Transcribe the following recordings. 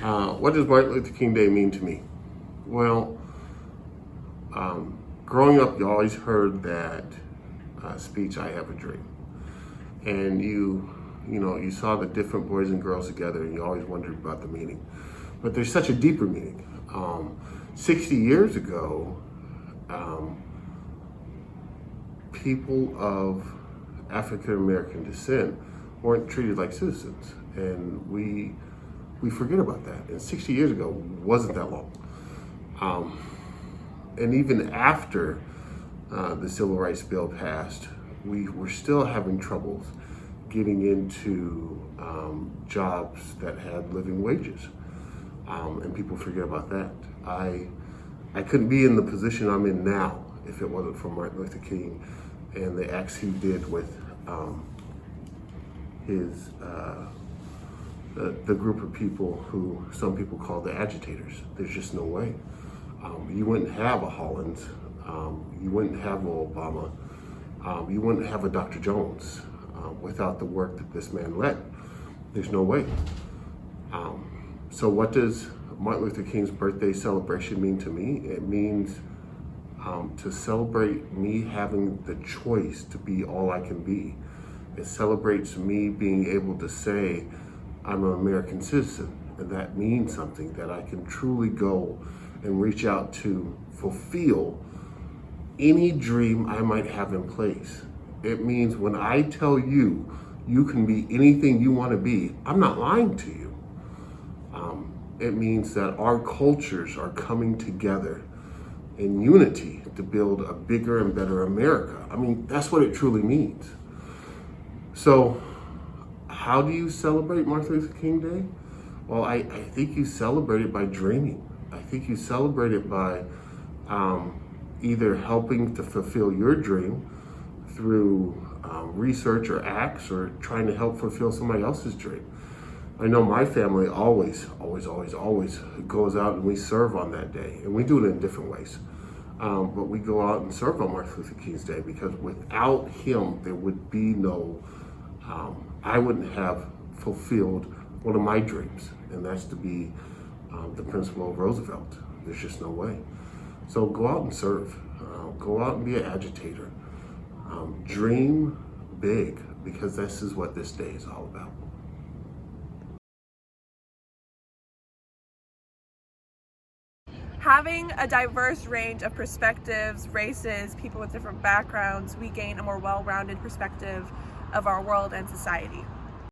What does Martin Luther King Day mean to me? Well, growing up, you always heard that speech, "I have a dream," and you saw the different boys and girls together, and you always wondered about the meaning. But there's such a deeper meaning. 60 years ago, people of African American descent weren't treated like citizens, and we forget about that. And 60 years ago wasn't that long. And even after the Civil Rights Bill passed, we were still having troubles getting into jobs that had living wages. And people forget about that. I couldn't be in the position I'm in now if it wasn't for Martin Luther King and the acts he did with the group of people who some people call the agitators. There's just no way. You wouldn't have a Hollins, you wouldn't have a Obama, you wouldn't have a Dr. Jones without the work that this man led. There's no way. So what does Martin Luther King's birthday celebration mean to me? It means to celebrate me having the choice to be all I can be. It celebrates me being able to say, I'm an American citizen, and that means something, that I can truly go and reach out to fulfill any dream I might have in place. It means when I tell you, you can be anything you want to be, I'm not lying to you. It means that our cultures are coming together in unity to build a bigger and better America. I mean, that's what it truly means. So, how do you celebrate Martin Luther King Day? Well, I think you celebrate it by dreaming. I think you celebrate it by either helping to fulfill your dream through research or acts, or trying to help fulfill somebody else's dream. I know my family always goes out and we serve on that day, and we do it in different ways. But we go out and serve on Martin Luther King's Day, because without him, there would be no, I wouldn't have fulfilled one of my dreams, and that's to be the principal of Roosevelt. There's just no way. So go out and serve. Go out and be an agitator. Dream big, because this is what this day is all about. Having a diverse range of perspectives, races, people with different backgrounds, we gain a more well-rounded perspective of our world and society.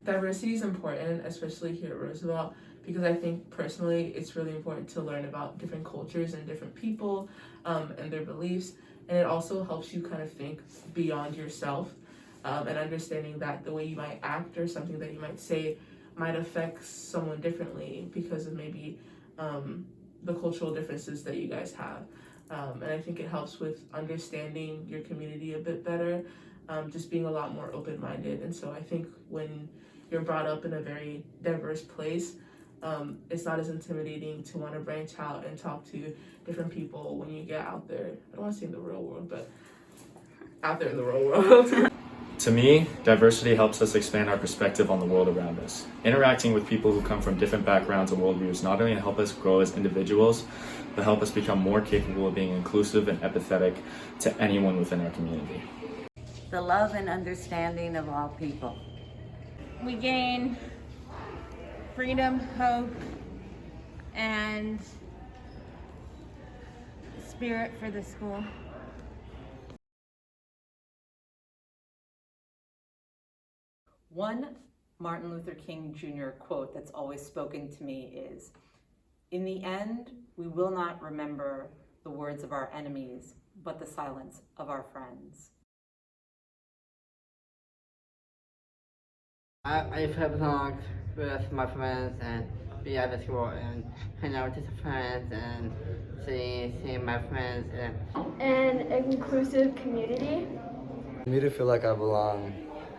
Diversity is important, especially here at Roosevelt, because I think personally it's really important to learn about different cultures and different people and their beliefs. And it also helps you kind of think beyond yourself and understanding that the way you might act or something that you might say might affect someone differently because of maybe the cultural differences that you guys have. And I think it helps with understanding your community a bit better, just being a lot more open-minded. And so I think when you're brought up in a very diverse place, it's not as intimidating to want to branch out and talk to different people when you get out there. I don't want to say in the real world, but out there in the real world. To me, diversity helps us expand our perspective on the world around us. Interacting with people who come from different backgrounds and worldviews not only help us grow as individuals, but help us become more capable of being inclusive and empathetic to anyone within our community. The love and understanding of all people. We gain freedom, hope, and spirit for the school. One Martin Luther King Jr. quote that's always spoken to me is, "In the end, we will not remember the words of our enemies, but the silence of our friends." I feel belong with my friends and be at the school and hang out with the friends and seeing my friends and an inclusive community. For me to feel like I belong,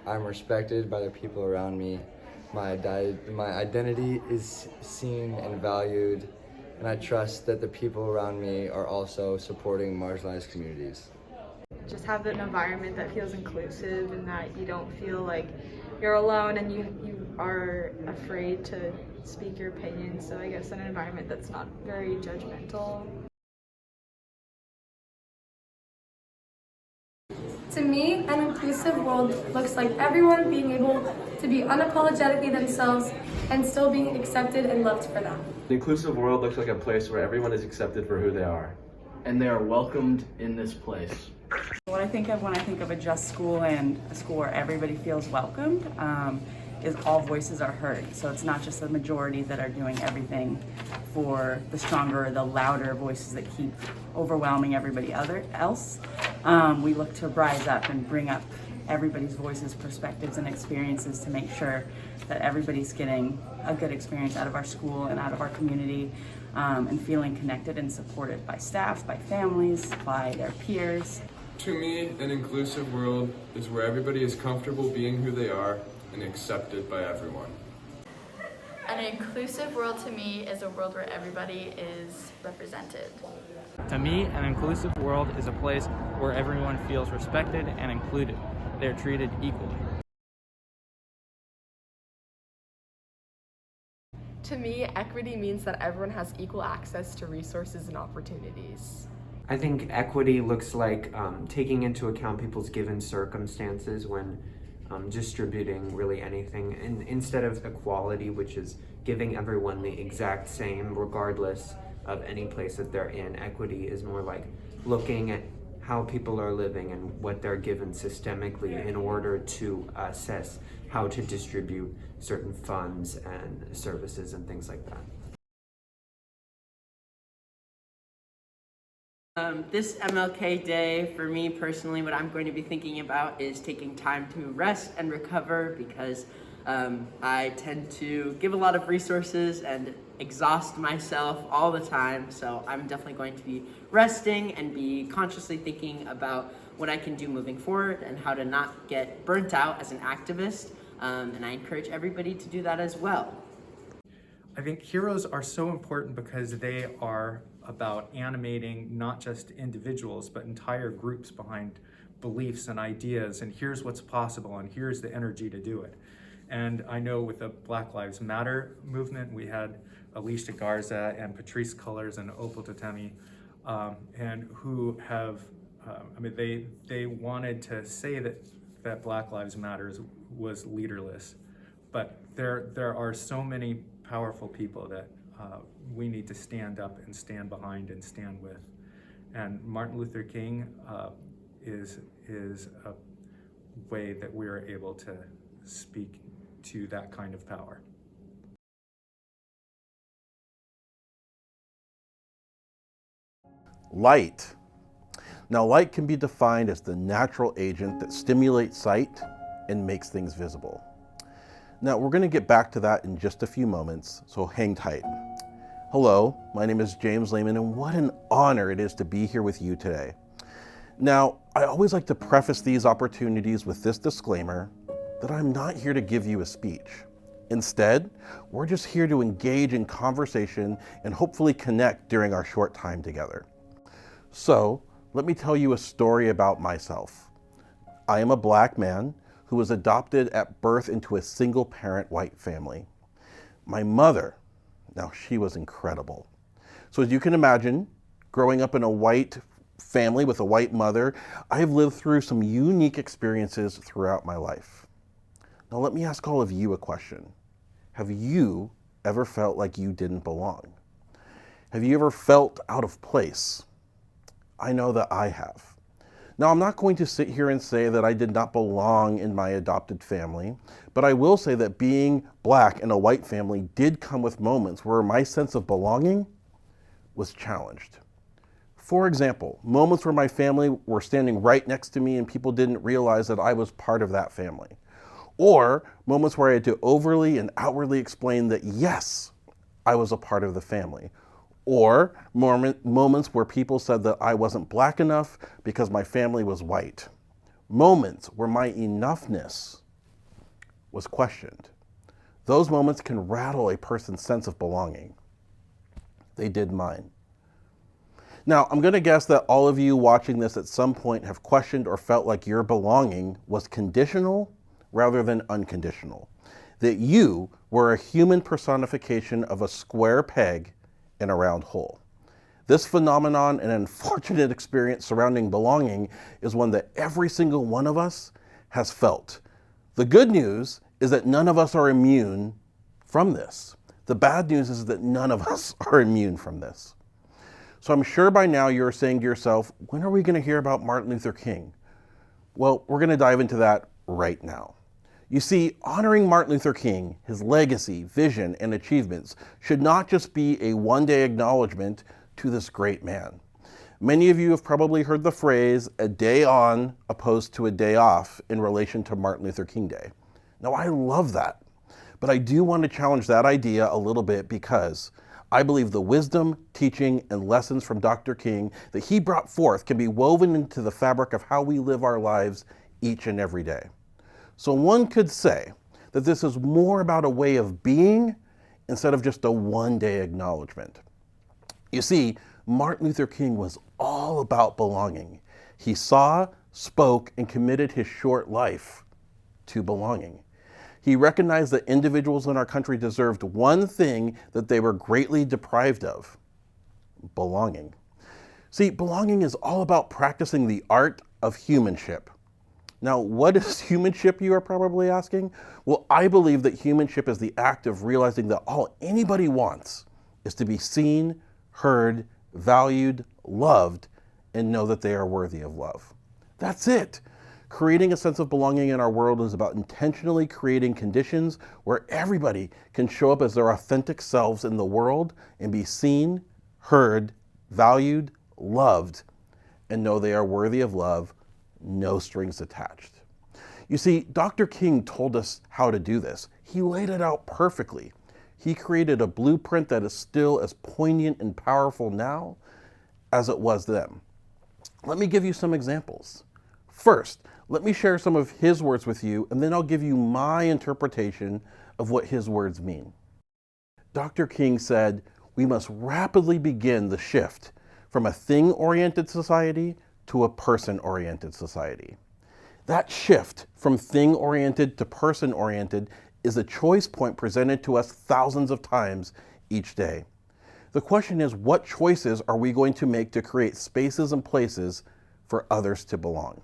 I'm respected by the people around me. My identity is seen and valued, and I trust that the people around me are also supporting marginalized communities. Just have an environment that feels inclusive and that you don't feel like you're alone and you are afraid to speak your opinion, so I guess an environment that's not very judgmental. To me, an inclusive world looks like everyone being able to be unapologetically themselves and still being accepted and loved for that. An inclusive world looks like a place where everyone is accepted for who they are. And they are welcomed in this place. What I think of when I think of a just school and a school where everybody feels welcomed is all voices are heard. So it's not just the majority that are doing everything for the stronger, the louder voices that keep overwhelming everybody else. We look to rise up and bring up everybody's voices, perspectives, and experiences to make sure that everybody's getting a good experience out of our school and out of our community, and feeling connected and supported by staff, by families, by their peers. To me, an inclusive world is where everybody is comfortable being who they are and accepted by everyone. An inclusive world to me is a world where everybody is represented. To me, an inclusive world is a place where everyone feels respected and included. They're treated equally. To me, equity means that everyone has equal access to resources and opportunities. I think equity looks like taking into account people's given circumstances when distributing really anything. And instead of equality, which is giving everyone the exact same regardless of any place that they're in, equity is more like looking at how people are living and what they're given systemically in order to assess how to distribute certain funds and services and things like that. This MLK Day, for me personally, what I'm going to be thinking about is taking time to rest and recover, because I tend to give a lot of resources and exhaust myself all the time. So I'm definitely going to be resting and be consciously thinking about what I can do moving forward and how to not get burnt out as an activist. And I encourage everybody to do that as well. I think heroes are so important because they are about animating not just individuals, but entire groups behind beliefs and ideas, and here's what's possible, and here's the energy to do it. And I know with the Black Lives Matter movement, we had Alicia Garza and Patrisse Cullors and Opal Tatemi, and who have, they wanted to say that Black Lives Matter was leaderless, but there are so many powerful people that we need to stand up and stand behind and stand with. And Martin Luther King is a way that we are able to speak to that kind of power. Light. Now, light can be defined as the natural agent that stimulates sight and makes things visible. Now, we're going to get back to that in just a few moments, so hang tight. Hello, my name is James Lehman, and what an honor it is to be here with you today. Now, I always like to preface these opportunities with this disclaimer that I'm not here to give you a speech. Instead, we're just here to engage in conversation and hopefully connect during our short time together. So, let me tell you a story about myself. I am a Black man who was adopted at birth into a single-parent white family. My mother, now she was incredible. So as you can imagine, growing up in a white family with a white mother, I've lived through some unique experiences throughout my life. Now let me ask all of you a question. Have you ever felt like you didn't belong? Have you ever felt out of place? I know that I have. Now, I'm not going to sit here and say that I did not belong in my adopted family, but I will say that being Black in a white family did come with moments where my sense of belonging was challenged. For example, moments where my family were standing right next to me and people didn't realize that I was part of that family. Or moments where I had to overly and outwardly explain that yes, I was a part of the family. Or moments where people said that I wasn't Black enough because my family was white. Moments where my enoughness was questioned. Those moments can rattle a person's sense of belonging. They did mine. Now, I'm going to guess that all of you watching this at some point have questioned or felt like your belonging was conditional rather than unconditional. That you were a human personification of a square peg in a round hole. This phenomenon and unfortunate experience surrounding belonging is one that every single one of us has felt. The good news is that none of us are immune from this. The bad news is that none of us are immune from this. So I'm sure by now you're saying to yourself, when are we going to hear about Martin Luther King? Well, we're going to dive into that right now. You see, honoring Martin Luther King, his legacy, vision, and achievements should not just be a one-day acknowledgement to this great man. Many of you have probably heard the phrase, a day on opposed to a day off in relation to Martin Luther King Day. Now, I love that, but I do want to challenge that idea a little bit because I believe the wisdom, teaching, and lessons from Dr. King that he brought forth can be woven into the fabric of how we live our lives each and every day. So one could say that this is more about a way of being instead of just a one-day acknowledgement. You see, Martin Luther King was all about belonging. He saw, spoke, and committed his short life to belonging. He recognized that individuals in our country deserved one thing that they were greatly deprived of: belonging. See, belonging is all about practicing the art of humanship. Now, what is humanship, you are probably asking? Well, I believe that humanship is the act of realizing that all anybody wants is to be seen, heard, valued, loved, and know that they are worthy of love. That's it. Creating a sense of belonging in our world is about intentionally creating conditions where everybody can show up as their authentic selves in the world and be seen, heard, valued, loved, and know they are worthy of love, no strings attached. You see, Dr. King told us how to do this. He laid it out perfectly. He created a blueprint that is still as poignant and powerful now as it was then. Let me give you some examples. First, let me share some of his words with you, and then I'll give you my interpretation of what his words mean. Dr. King said, we must rapidly begin the shift from a thing-oriented society to a person-oriented society. That shift from thing-oriented to person-oriented is a choice point presented to us thousands of times each day. The question is, what choices are we going to make to create spaces and places for others to belong?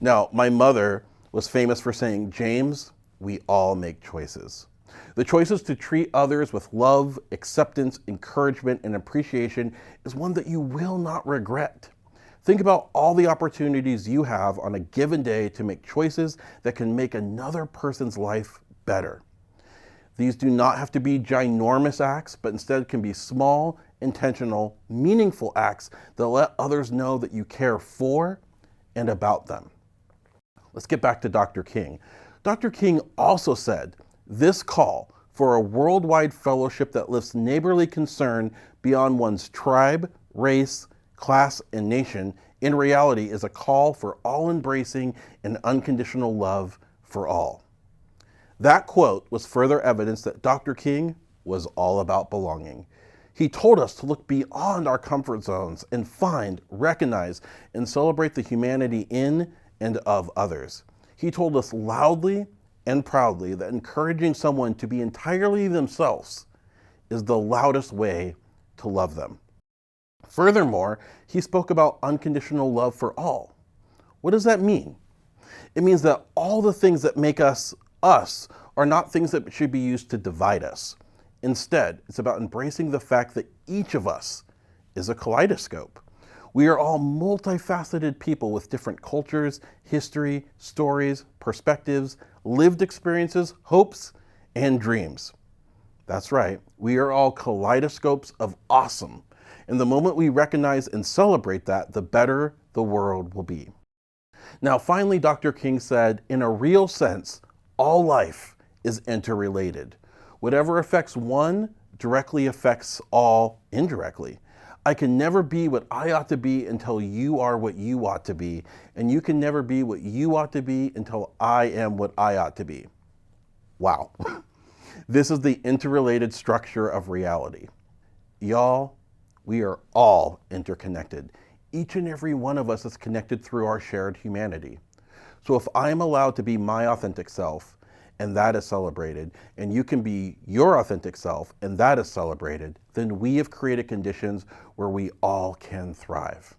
Now, my mother was famous for saying, James, we all make choices. The choices to treat others with love, acceptance, encouragement, and appreciation is one that you will not regret. Think about all the opportunities you have on a given day to make choices that can make another person's life better. These do not have to be ginormous acts, but instead can be small, intentional, meaningful acts that let others know that you care for and about them. Let's get back to Dr. King. Dr. King also said, this call for a worldwide fellowship that lifts neighborly concern beyond one's tribe, race, class, and nation, in reality is a call for all-embracing and unconditional love for all. That quote was further evidence that Dr. King was all about belonging. He told us to look beyond our comfort zones and find, recognize, and celebrate the humanity in and of others. He told us loudly and proudly that encouraging someone to be entirely themselves is the loudest way to love them. Furthermore, he spoke about unconditional love for all. What does that mean? It means that all the things that make us us are not things that should be used to divide us. Instead, it's about embracing the fact that each of us is a kaleidoscope. We are all multifaceted people with different cultures, history, stories, perspectives, lived experiences, hopes, and dreams. That's right, we are all kaleidoscopes of awesome. And the moment we recognize and celebrate that, the better the world will be. Now, finally, Dr. King said, in a real sense, all life is interrelated. Whatever affects one directly affects all indirectly. I can never be what I ought to be until you are what you ought to be, and you can never be what you ought to be until I am what I ought to be. Wow. This is the interrelated structure of reality. Y'all, we are all interconnected. Each and every one of us is connected through our shared humanity. So if I'm allowed to be my authentic self, and that is celebrated, and you can be your authentic self, and that is celebrated, then we have created conditions where we all can thrive.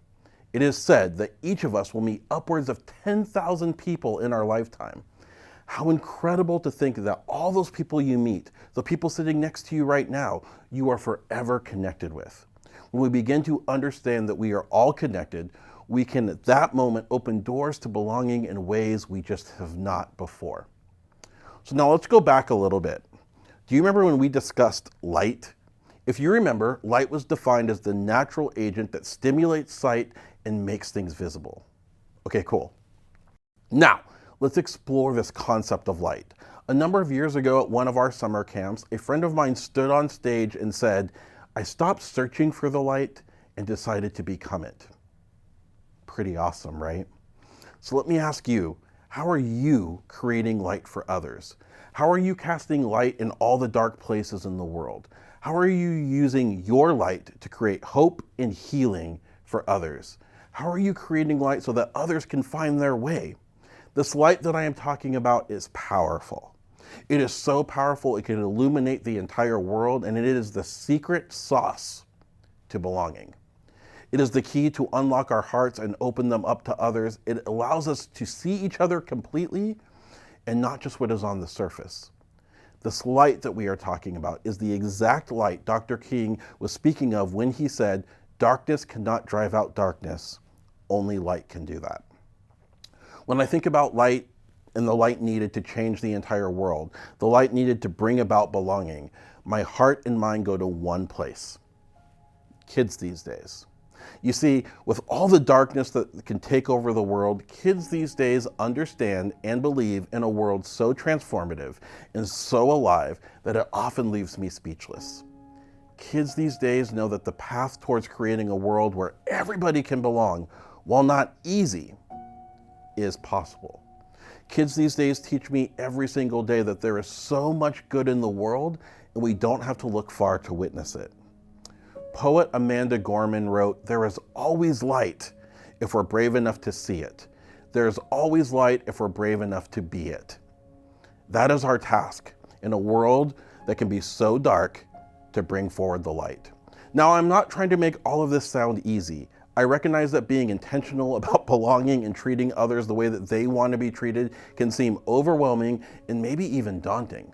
It is said that each of us will meet upwards of 10,000 people in our lifetime. How incredible to think that all those people you meet, the people sitting next to you right now, you are forever connected with. When we begin to understand that we are all connected, we can at that moment open doors to belonging in ways we just have not before. So now let's go back a little bit. Do you remember when we discussed light? If you remember, light was defined as the natural agent that stimulates sight and makes things visible. Okay, cool. Now, let's explore this concept of light. A number of years ago at one of our summer camps, a friend of mine stood on stage and said, "I stopped searching for the light and decided to become it." Pretty awesome, right? So let me ask you, how are you creating light for others? How are you casting light in all the dark places in the world? How are you using your light to create hope and healing for others? How are you creating light so that others can find their way? This light that I am talking about is powerful. It is so powerful it can illuminate the entire world, and it is the secret sauce to belonging. It is the key to unlock our hearts and open them up to others. It allows us to see each other completely and not just what is on the surface. This light that we are talking about is the exact light Dr. King was speaking of when he said, "Darkness cannot drive out darkness. Only light can do that." When I think about light and the light needed to change the entire world, the light needed to bring about belonging, my heart and mind go to one place: kids these days. You see, with all the darkness that can take over the world, kids these days understand and believe in a world so transformative and so alive that it often leaves me speechless. Kids these days know that the path towards creating a world where everybody can belong, while not easy, is possible. Kids these days teach me every single day that there is so much good in the world and we don't have to look far to witness it. Poet Amanda Gorman wrote, "There is always light if we're brave enough to see it. There is always light if we're brave enough to be it." That is our task in a world that can be so dark, to bring forward the light. Now, I'm not trying to make all of this sound easy. I recognize that being intentional about belonging and treating others the way that they want to be treated can seem overwhelming and maybe even daunting.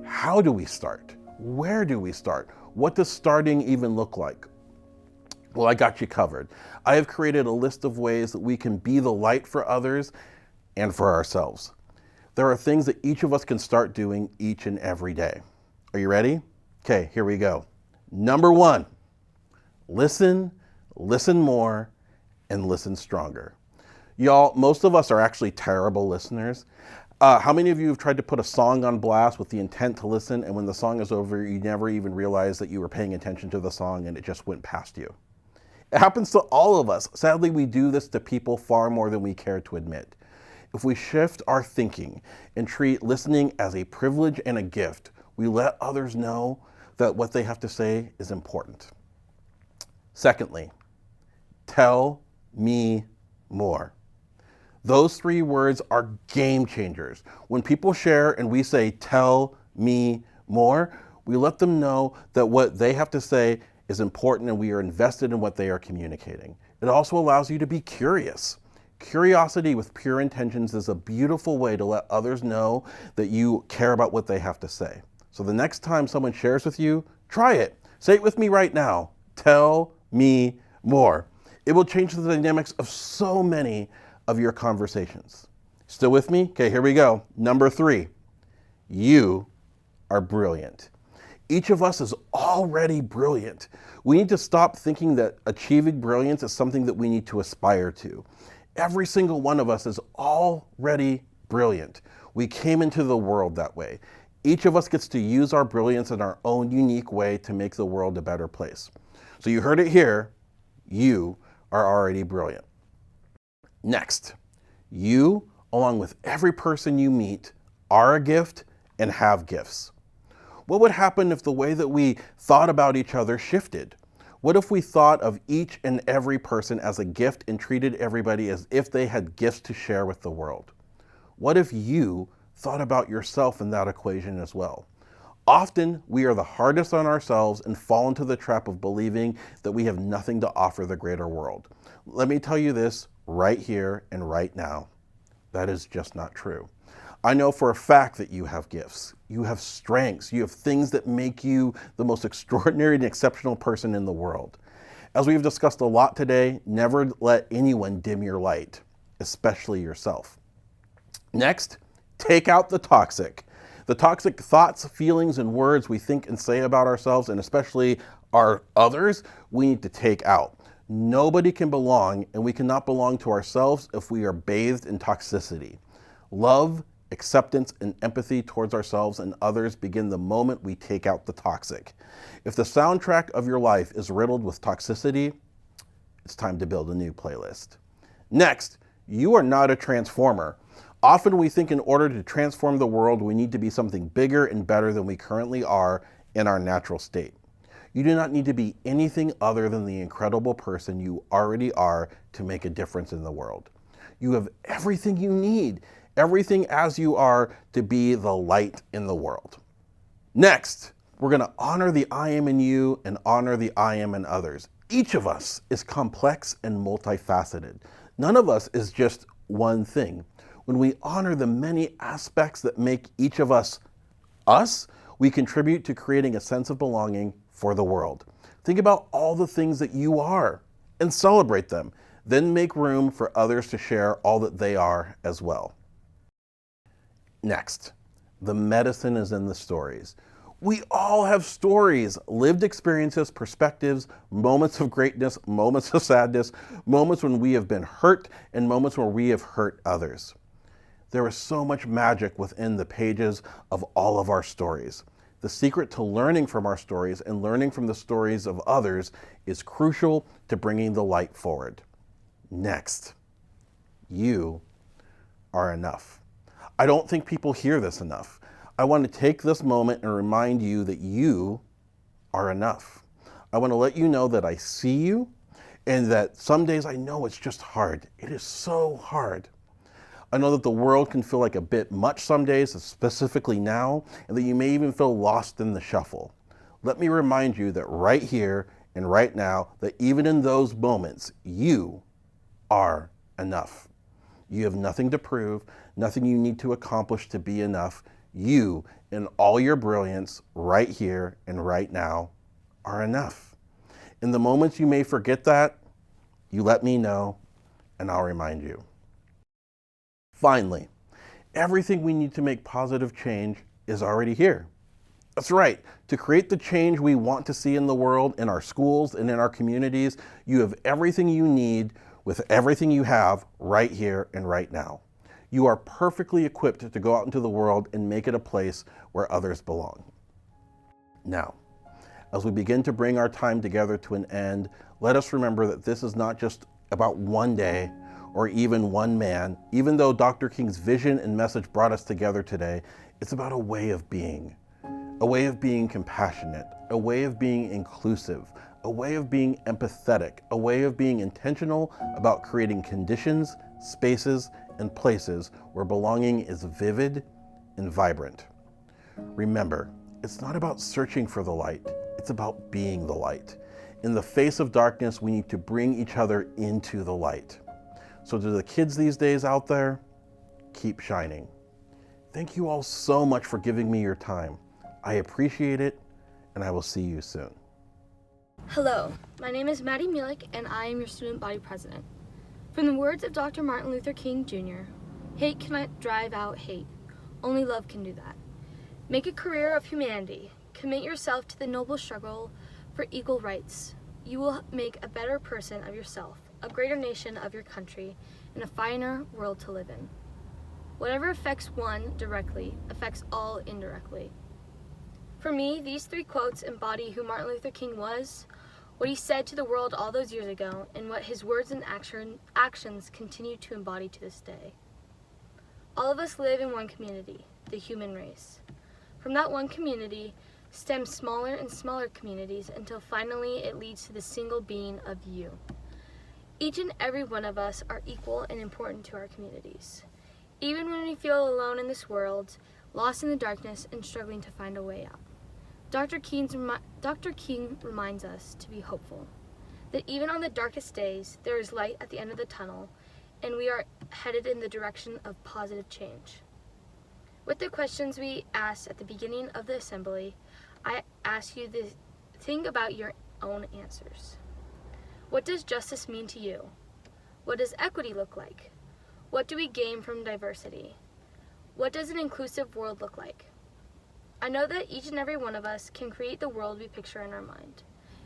How do we start? Where do we start? What does starting even look like? Well, I got you covered. I have created a list of ways that we can be the light for others and for ourselves. There are things that each of us can start doing each and every day. Are you ready? Okay, here we go. Number one, listen more, and listen stronger. Y'all, most of us are actually terrible listeners. How many of you have tried to put a song on blast with the intent to listen, and when the song is over, you never even realized that you were paying attention to the song and it just went past you? It happens to all of us. Sadly, we do this to people far more than we care to admit. If we shift our thinking and treat listening as a privilege and a gift, we let others know that what they have to say is important. Secondly, tell me more. Those three words are game changers. When people share and we say, "Tell me more," we let them know that what they have to say is important and we are invested in what they are communicating. It also allows you to be curious. Curiosity with pure intentions is a beautiful way to let others know that you care about what they have to say. So the next time someone shares with you, try it. Say it with me right now. Tell me more. It will change the dynamics of so many of your conversations. Still with me? Okay, here we go. Number three, you are brilliant. Each of us is already brilliant. We need to stop thinking that achieving brilliance is something that we need to aspire to. Every single one of us is already brilliant. We came into the world that way. Each of us gets to use our brilliance in our own unique way to make the world a better place. So you heard it here, you are already brilliant. Next, you, along with every person you meet, are a gift and have gifts. What would happen if the way that we thought about each other shifted? What if we thought of each and every person as a gift and treated everybody as if they had gifts to share with the world? What if you thought about yourself in that equation as well? Often, we are the hardest on ourselves and fall into the trap of believing that we have nothing to offer the greater world. Let me tell you this right here and right now. That is just not true. I know for a fact that you have gifts, you have strengths, you have things that make you the most extraordinary and exceptional person in the world. As we've discussed a lot today, never let anyone dim your light, especially yourself. Next, take out the toxic. The toxic thoughts, feelings, and words we think and say about ourselves, and especially our others, we need to take out. Nobody can belong, and we cannot belong to ourselves if we are bathed in toxicity. Love, acceptance, and empathy towards ourselves and others begin the moment we take out the toxic. If the soundtrack of your life is riddled with toxicity, it's time to build a new playlist. Next, you are not a transformer. Often we think in order to transform the world, we need to be something bigger and better than we currently are in our natural state. You do not need to be anything other than the incredible person you already are to make a difference in the world. You have everything you need, everything as you are to be the light in the world. Next, we're going to honor the I am in you and honor the I am in others. Each of us is complex and multifaceted. None of us is just one thing. When we honor the many aspects that make each of us, we contribute to creating a sense of belonging for the world. Think about all the things that you are and celebrate them. Then make room for others to share all that they are as well. Next, the medicine is in the stories. We all have stories, lived experiences, perspectives, moments of greatness, moments of sadness, moments when we have been hurt, and moments where we have hurt others. There is so much magic within the pages of all of our stories. The secret to learning from our stories and learning from the stories of others is crucial to bringing the light forward. Next, you are enough. I don't think people hear this enough. I want to take this moment and remind you that you are enough. I want to let you know that I see you and that some days I know it's just hard. It is so hard. I know that the world can feel like a bit much some days, specifically now, and that you may even feel lost in the shuffle. Let me remind you that right here and right now, that even in those moments, you are enough. You have nothing to prove, nothing you need to accomplish to be enough. You, in all your brilliance, right here and right now, are enough. In the moments you may forget that, you let me know, and I'll remind you. Finally, everything we need to make positive change is already here. That's right. To create the change we want to see in the world, in our schools, and in our communities, you have everything you need with everything you have right here and right now. You are perfectly equipped to go out into the world and make it a place where others belong. Now, as we begin to bring our time together to an end, let us remember that this is not just about one day or even one man. Even though Dr. King's vision and message brought us together today, it's about a way of being compassionate, a way of being inclusive, a way of being empathetic, a way of being intentional about creating conditions, spaces, and places where belonging is vivid and vibrant. Remember, it's not about searching for the light, it's about being the light. In the face of darkness, we need to bring each other into the light. So to the kids these days out there, keep shining. Thank you all so much for giving me your time. I appreciate it, and I will see you soon. Hello, my name is Maddie Mielek, and I am your student body president. From the words of Dr. Martin Luther King Jr., hate cannot drive out hate. Only love can do that. Make a career of humanity. Commit yourself to the noble struggle for equal rights. You will make a better person of yourself, a greater nation of your country, and a finer world to live in. Whatever affects one directly affects all indirectly. For me, these three quotes embody who Martin Luther King was, what he said to the world all those years ago, and what his words and actions continue to embody to this day. All of us live in one community, the human race. From that one community stem smaller and smaller communities until finally it leads to the single being of you. Each and every one of us are equal and important to our communities. even when we feel alone in this world, lost in the darkness and struggling to find a way out. Dr. King reminds us to be hopeful, that even on the darkest days, there is light at the end of the tunnel, and we are headed in the direction of positive change. With the questions we asked at the beginning of the assembly, I ask you to think about your own answers. What does justice mean to you? What does equity look like? What do we gain from diversity? What does an inclusive world look like? I know that each and every one of us can create the world we picture in our mind.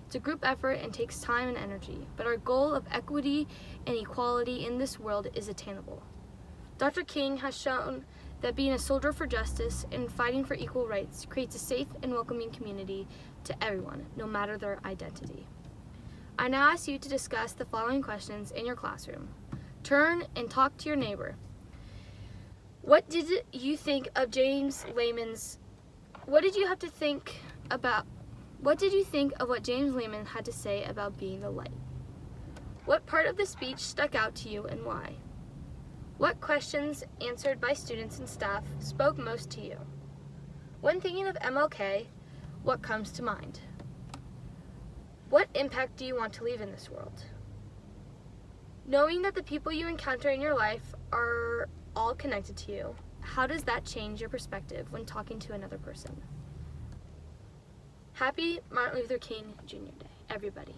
It's a group effort and takes time and energy, but our goal of equity and equality in this world is attainable. Dr. King has shown that being a soldier for justice and fighting for equal rights creates a safe and welcoming community to everyone, no matter their identity. I now ask you to discuss the following questions in your classroom. Turn and talk to your neighbor. What did you think of James Layman's What did you think of what James Layman had to say about being the light? What part of the speech stuck out to you and why? What questions answered by students and staff spoke most to you? When thinking of MLK, what comes to mind? What impact do you want to leave in this world? Knowing that the people you encounter in your life are all connected to you, how does that change your perspective when talking to another person? Happy Martin Luther King Jr. Day, everybody.